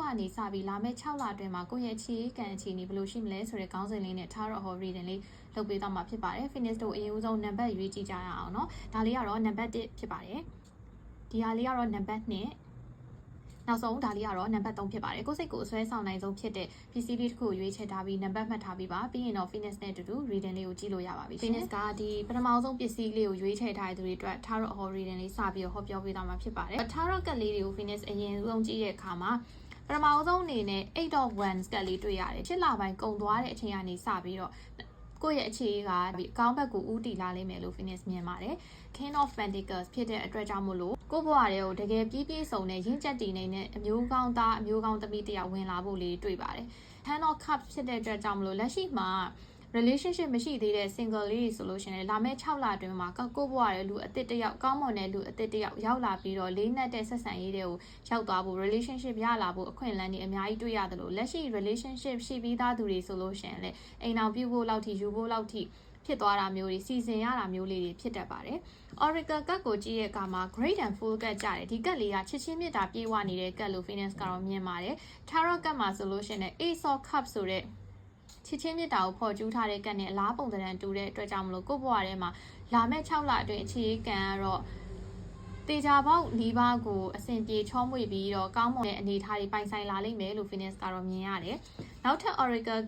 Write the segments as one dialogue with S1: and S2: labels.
S1: ကနေစပြီးလာမယ့်6လအတွင်းမှာကိုယ့်ရဲ့အခြေခံအခြေအနေဘယ်လိုရှိမလဲဆိုတဲ့ခေါင်းစဉ်လေးနဲ့ Tarot Hall Reading လေးလုပ်ပေးသွားမှာဖြစ်ပါတယ် Phoenix တို့အရင်ဦးဆုံးနံပါတ်ရွေးကြည့်ကြရအောင်เนาะဒါလေးကတော့နံပါတ်1ဖြစ်ပါတယ်ဒီဟာလေးကတော့နံပါတ်2နောက်ဆုံးဒါလေးကတော့နံပါတ်3ဖြစ်ပါတယ်ကိုယ်စိတ်ကိုအစွဲဆောင်နိုင်ဆုံးဖြစ်တဲ့ PC လေးတစ်ခုရွေးချယ်ထားပြီးနံပါတ်မှတ်ထားပြီးပါပြီးရင်တော့ Phoenix နဲ့အတူတူ reading လေးကိုကြည့်လို့ရပါပြီ Phoenix ကဒီပထမဆုံးပစ္စည်းလေးကိုရွေးချယ်ထားတဲ့သူတွေအတွက် Tarot Hall Reading လေးစပြီးတော့ဟောပြောပေးသွားမှာဖြစ်ပါတယ် Tarot ကတ်လေးတွေကို Phoenix အရင်ဆုံးကြည့်တဲ့အခါမှာပထမဆုံးအနေနဲ့ 8 of Wands ကတ်လေးတွေ့ရတယ်7လပိုင်းကုန်သွားတဲ့အချိန်ကနေစပြီးတော့ကိုယ့်ရဲ့အခြေကအကောင်းဘက်ကိုဦးတည်လာလိမ့်မယ်လို့ Phoenix မြင်ပါတယ် King of Pentacles ဖြစ်တဲ့အတွက်ကြောင့်မို့လို့ကိုယ့်ဘဝတွေကိုတကယ်ပြည့်ပြည့်စုံတဲ့ရင့်ကျက်တည်နေတဲ့အမျိုးကောင်းသားအမျိုးကောင်းသမီးတယောက်ဝင်လာဖို့လေးတွေ့ပါတယ် Ten of Cups ဖြစ်တဲ့အတွက်ကြောင့်မို့လို့လက်ရှိမှာ relationship မရှိသေးတဲ့ single လေးဆိုလို့ရှိရင်လာမယ့်6လအတွင်းမှာကိုယ့်ဘဝရဲ့လူအသစ်တယောက်ကောင်းမွန်တဲ့လူအသစ်တယောက်ရောက်လာပြီးတော့လေးနက်တဲ့ဆက်ဆံရေးတွေကိုရောက်သွားဖို့ relationship ရလာဖို့အခွင့်အလမ်းတွေအများကြီးတွေ့ရတယ်လို့လက်ရှိ relationship ရှိပြီးသားသူတွေဆိုလို့ရှိရင်လည်းအိမ်အောင်ပြုဖို့လောက်ထိယူဖို့လောက်ထိဖြစ်သွားတာမျိုးတွေစီစဉ်ရတာမျိုးလေးတွေဖြစ်တတ်ပါတယ် Oracle ကတ်ကိုကြည့်တဲ့အခါမှာ Great and Full ကတ်ကြတယ်ဒီကတ်လေးကချစ်ချင်းမြတ်တာပြေဝနေတဲ့ကတ်လို့ Phoenix ကတော့မြင်ပါတယ် Tarot ကတ်မှာဆိုလို့ရှိရင် Ace of Cups ဆိုတဲ့ချစ်ချင်းမြတ်တာကိုဖော်ကျူးထားတဲ့ကတ်နဲ့အလားပုံသဏ္ဍာန်တူတဲ့အတွက်ကြောင့်မလို့ကိုယ့်ဘဝထဲမှာလာမယ့်6လအတွင်းအခြေခံကတော့တေချာပေါက်နီးပါးကိုအစဉ်ပြေချောမွေ့ပြီးတော့ကောင်းမွန်တဲ့အနေအထားတွေပိုင်ဆိုင်လာလိမ့်မယ်လို့ Phoenix ကတော့မြင်ရတယ်နောက်ထပ် Oracle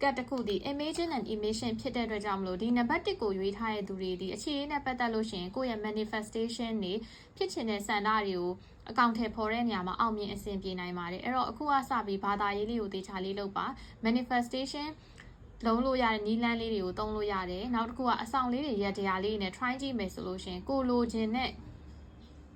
S1: ကတ်တစ်ခုဒီ Imagine and Emission ဖြစ်တဲ့အတွက်ကြောင့်မလို့ဒီနံပါတ်1ကိုရွေးထားတဲ့သူတွေဒီအခြေအနေနဲ့ပတ်သက်လို့ရှိရင်ကိုယ့်ရဲ့ manifestation တွေဖြစ်ချင်တဲ့ဆန္ဒတွေကိုအကောင့်ထဲပေါ်တဲ့နေရာမှာအောင်မြင်အဆင်ပြေနိုင်ပါတယ်အဲ့တော့အခုကစပြီးဘာသာရေးလေးကိုတေချာလေးလုပ်ပါ manifestation လုံးလို့ရတဲ့နီးလန်းလေးတွေကိုသုံးလို့ရတယ်နောက်တစ်ခုကအဆောင်လေးတွေရက်တရားလေးနဲ့ try ကြည့်မယ်ဆိုလို့ရှိရင်ကိုလိုချင်တဲ့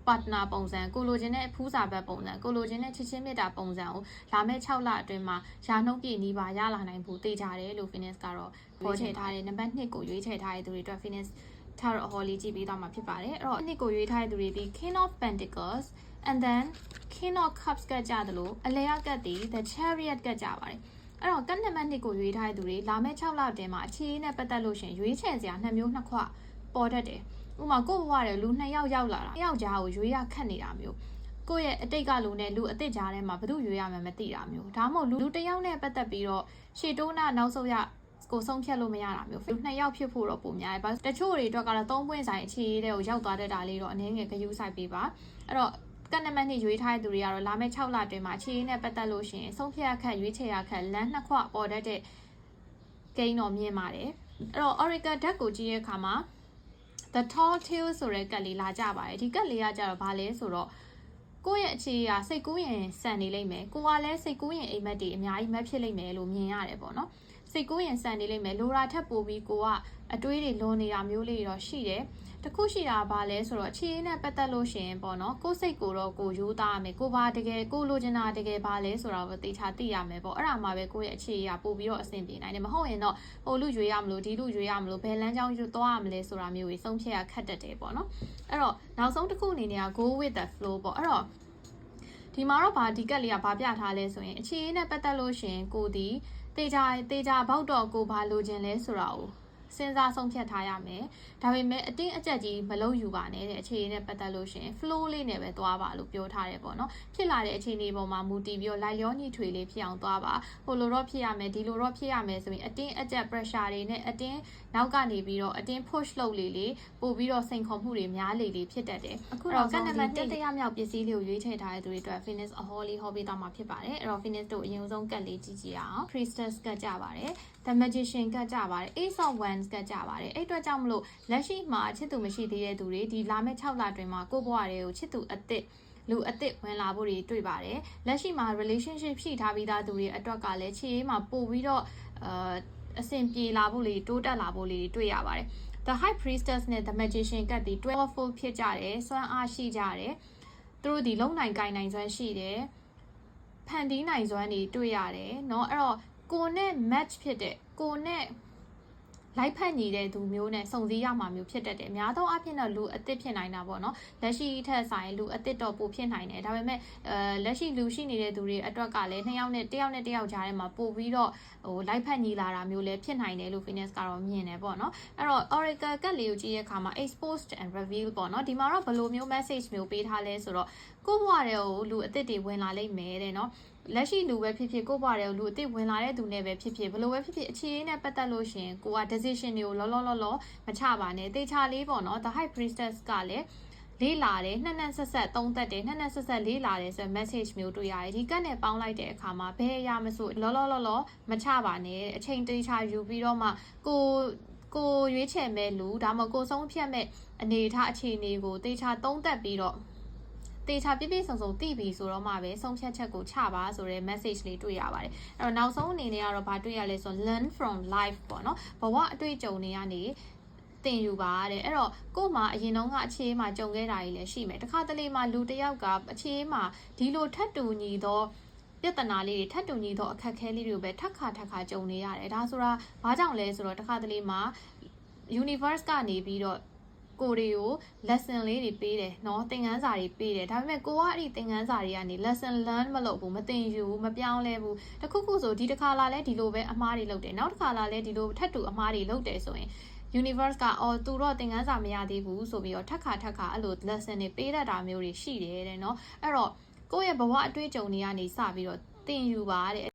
S1: partner ပုံစံကိုလိုချင်တဲ့ဖူးစာဘက်ပုံစံကိုလိုချင်တဲ့ချစ်ချင်းမြတ်တာပုံစံကိုလာမယ့်6လအတွင်းမှာရာနှုန်းပြည့်နီးပါရလာနိုင်ဖို့တေချာတယ်လို့ Phoenix ကတော့ပေါ်ချယ်ထားတဲ့နံပါတ်2ကိုရွေးချယ်ထားတဲ့သူတွေအတွက် Phoenix Tarot Hall လေးကြည့်ပေးသွားမှာဖြစ်ပါတယ်အဲ့တော့2ကိုရွေးထားတဲ့သူတွေဒီ King of Pentacles and then King of Cups ကကြတယ်လို့အလယ်ကတ်တည် The Chariot ကကြပါတယ်အဲ့တော့ကတ်နံပါတ်2ကိုရွေးထားတဲ့သူတွေလာမယ့်6လအတွင်းမှာအခြေအနေနဲ့ပတ်သက်လို့ရှင်ရွေးချယ်စရာ2မျိုး2ခွပေါ်တတ်တယ်ဥပမာကိုယ့်ဘဝထဲလူ2ယောက်ရောက်လာတာ2ယောက်ကြားကိုရွေးရခက်နေတာမျိုးကိုယ့်ရဲ့အတိတ်ကလူနဲ့လူအသစ်ကြားထဲမှာဘယ်သူရွေးရမှမသိတာမျိုးဒါမှမဟုတ်လူ1ယောက်နဲ့ပတ်သက်ပြီးတော့ရှေ့တိုးနာနောက်ဆုတ်ရကိုဆုံးဖြတ်လို့မရတာမျိုးလူ2ယောက်ဖြစ်ဖို့တော့ပုံများတယ်ဘာတချို့တွေအတွက်ကတော့3ပွင့်ဆိုင်အခြေရေးတွေကိုရောက်သွားတတ်တာလေးတော့အနည်းငယ်ဂရုစိုက်ပေးပါအဲ့တော့ကနမနှစ်ရွေးထားတဲ့သူတွေကတော့လာမယ့်6လအတွင်းမှာအခြေရေးနဲ့ပတ်သက်လို့ရှိရင်ဆုံးဖြတ်ခက်ရွေးချယ်ရခက်လမ်း2ခွပေါ်တတ်တဲ့ဂိမ်းတော့မြင်ပါတယ်အဲ့တော့ Oracle deck ကိုကြည့်ရတဲ့အခါမှာThe Tall Tale ဆိုတဲ့ကတ်လေးလာကြပါတယ်ဒီကတ်လေးကကြတော့ဘာလဲဆိုတော့ကိုယ့်ရဲ့အခြေအရစိတ်ကူးရင်စံနေလိမ့်မယ်ကိုကလည်းစိတ်ကူးရင်အိမ်မက်တွေအများကြီးမက်ဖြစ်လိမ့်မယ်လို့မြင်ရတယ်ပေါ့နော်စိတ်ကူးရင်စံနေလိမ့်မယ်လိုရာထက်ပိုပြီးကိုကအတွေးတွေလွန်နေတာမျိုးလေးတော့ရှိတယ်တခုရှိတာဘာလဲဆိုတော့အခြေအနေနဲ့ပတ်သက်လို့ရှင်ပေါ့နော်ကိုစိတ်ကိုတော့ကိုရိုးသားရမယ်ကိုဘာတကယ်ကိုလိုချင်တာတကယ်ဘာလဲဆိုတော့သေချာသိရမယ်ပေါ့အဲ့ဒါမှပဲကိုရဲ့အခြေအရပို့ပြီးတော့အဆင်ပြေနိုင်တယ်မဟုတ်ရင်တော့ဟိုလူရွေးရမလို့ဒီလူရွေးရမလို့ဘယ်လမ်းကြောင်းယူသွားရမလဲဆိုတာမျိုးကြီးဆုံးဖြတ်ရခက်တတ်တယ်ပေါ့နော်အဲ့တော့နောက်ဆုံးတစ်ခုအနေနဲ့က go with the flow ပေါ့အဲ့တော့ဒီမှာတော့ဒီကက်လေးကဘာပြထားလဲဆိုရင်အခြေအနေနဲ့ပတ်သက်လို့ရှင်ကိုဒီတေချာဘောက်တော့ကိုဘာလိုချင်လဲဆိုတာကိုစဉ်းစားဆုံးဖြတ်ထားရမယ်ဒါပေမဲ့အတင်းအကျပ်ကြီးမလုပ်ယူပါနဲ့တဲ့အခြေအနေနဲ့ပတ်သက်လို့ရှင် flow လေးနဲ့ပဲသွားပါလို့ပြောထားတယ်ပေါ့နော်ဖြစ်လာတဲ့အခြေအနေပေါ်မှာမူတည်ပြီးတော့လိုက်လျောညီထွေလေးဖြစ်အောင်သွားပါဟိုလိုတော့ဖြစ်ရမယ်ဒီလိုတော့ဖြစ်ရမယ်ဆိုရင်အတင်းအကျပ် pressure တွေနဲ့အတင်းနောက်ကနေပြီးတော့အတင်း push လုပ်လေပို့ပြီးတော့စိန်ခေါ်မှုတွေများလေဖြစ်တတ်တယ်အခုတော့ကနမတတိယမြောက်ပစ္စည်းလေးကိုရွေးချယ်ထားတဲ့သူတွေအတွက် Phoenix a Hall လေးဟောပေးသွားမှာဖြစ်ပါတယ်အဲ့တော့ Phoenix တို့အရင်ဆုံးကတ်လေးကြည့်ကြရအောင် Priestess ကတ်ကြပါတယ် The Magician ကတ်ကြပါတယ် Ace of Wands ကတ်ကြပါတယ်အဲ့အတွက်ကြောင့်မလို့လက်ရှိမှာချစ်သူမရှိသေးတဲ့သူတွေဒီလာမယ့်6လအတွင်းမှာကိုယ့်ဘဝတွေကိုချစ်သူအသစ်လူအသစ်ဝင်လာဖို့တွေတွေ့ပါတယ်လက်ရှိမှာ relationship ရှိထားပြီးသားသူတွေအတွက်ကလည်းချစ်ရေးမှာပို့ပြီးတော့အဆင်ပြေလာဖို့လေးတိုးတက်လာဖို့လေးတွေ့ရပါတယ် The High Priestess နဲ့ The Magician ကဒီ 12fold ဖြစ်ကြတယ်စွမ်းအားရှိကြတယ်သူတို့ဒီလုံနိုင်ကိုင်နိုင်စွမ်းရှိတယ်ဖန်တီးနိုင်စွမ်းတွေတွေ့ရတယ်เนาะအဲ့တော့ကိုနဲ့ match ဖြစ်တဲ့ကိုနဲ့လိုက်ဖက်ညီတဲ့သူမျိုးနဲ့စုံစည်းရမှာမျိုးဖြစ်တတ်တယ်အများသောအားဖြင့်တော့လူအသစ်ဖြစ်နိုင်တာပေါ့နော်လက်ရှိထက်ဆိုင်လူအသစ်တော့ပိုဖြစ်နိုင်တယ်ဒါပေမဲ့လက်ရှိလူရှိနေတဲ့သူတွေအတွက်ကလည်းနှစ်ယောက်နဲ့တယောက်ကြားထဲမှာပို့ပြီးတော့ဟိုလိုက်ဖက်ညီလာတာမျိုးလည်းဖြစ်နိုင်တယ်လို့ Phoenix ကတော့မြင်တယ်ပေါ့နော်အဲ့တော့ Oracle ကတ်လေးကိုကြည့်တဲ့အခါမှာ exposed and reveal ပေါ့နော်ဒီမှာတော့ဘယ်လိုမျိုး message မျိုးပေးထားလဲဆိုတော့ကိုယ့်ဘဝတွေကိုလူအသစ်တွေဝင်လာလိမ့်မယ်တဲ့နော် လက်ရှိလူပဲဖြစ်ဖြစ်ကိုယ့်ဘဝထဲကိုလူအစ်စ်ဝင်လာတဲ့သူနဲ့ပဲဖြစ်ဖြစ်ဘယ်လိုပဲဖြစ်ဖြစ်အခြေအနေနဲ့ပတ်သက်လို့ရှင်ကိုက decision တွေကိုလောမချပါနဲ့တေချာလေးပေါ့နော် The High Priestess ကလည်းလေးလာတယ်နှက်ဆက်ဆက်သုံးသက်တယ်နှက်ဆက်လေးလာတယ်ဆို message မျိုးတွေ့ရတယ်ဒီကတ်နဲ့ပေါင်းလိုက်တဲ့အခါမှာဘယ်အရာမဆိုလောမချပါနဲ့အချိန်တေချာယူပြီးတော့မှကိုရွေးချယ်မဲ့လူဒါမှမဟုတ်ကိုဆုံးဖြတ်မဲ့အနေထားအခြေအနေကိုတေချာသုံးသက်ပြီးတော့တေချာပြည့်စုံသိပြီဆိုတော့မှပဲဆုံးဖြတ်ချက်ကိုချပါဆိုတဲ့ message လေးတွေ့ရပါတယ်အဲ့တော့နောက်ဆုံးအနေနဲ့ကတော့ဗာတွေ့ရလဲဆို learn from life ပေါ့နော်ဘဝအတွေ့အကြုံတွေကနေသင်ယူပါတဲ့အဲ့တော့ကို့မှာအရင်တုန်းကအခြေမှာကြုံခဲ့တာကြီးလည်းရှိမယ်တခါတလေမှာလူတစ်ယောက်ကအခြေမှာဒီလိုထပ်တူညီသောပြဿနာလေးတွေထပ်တူညီသောအခက်အခဲလေးတွေကိုပဲထပ်ခါကြုံနေရတယ်ဒါဆိုတာဘာကြောင့်လဲဆိုတော့တခါတလေမှာ universe ကနေပြီးတော့ကိုတွေကို lesson လေးတွေပေးတယ်เนาะသင်ခန်းစာတွေပေးတယ်ဒါပေမဲ့ကိုကအဲ့ဒီသင်ခန်းစာတွေကနေ lesson learn မလုပ်ဘူးမသင်ယူဘူးမပြောင်းလဲဘူးတခုခုဆိုဒီတစ်ခါလာလဲဒီလိုပဲအမှားတွေလုပ်တယ်နောက်တစ်ခါလာလဲဒီလိုထပ်တူအမှားတွေလုပ်တယ်ဆိုရင် universe ကသူတော့သင်ခန်းစာမရသေးဘူးဆိုပြီးတော့ထပ်ခါအဲ့လို lesson တွေပေးတတ်တာမျိုးတွေရှိတယ်တဲ့เนาะအဲ့တော့ကိုယ့်ရဲ့ဘဝအတွေ့အကြုံတွေကနေစပြီးတော့သင်ယူပါတဲ့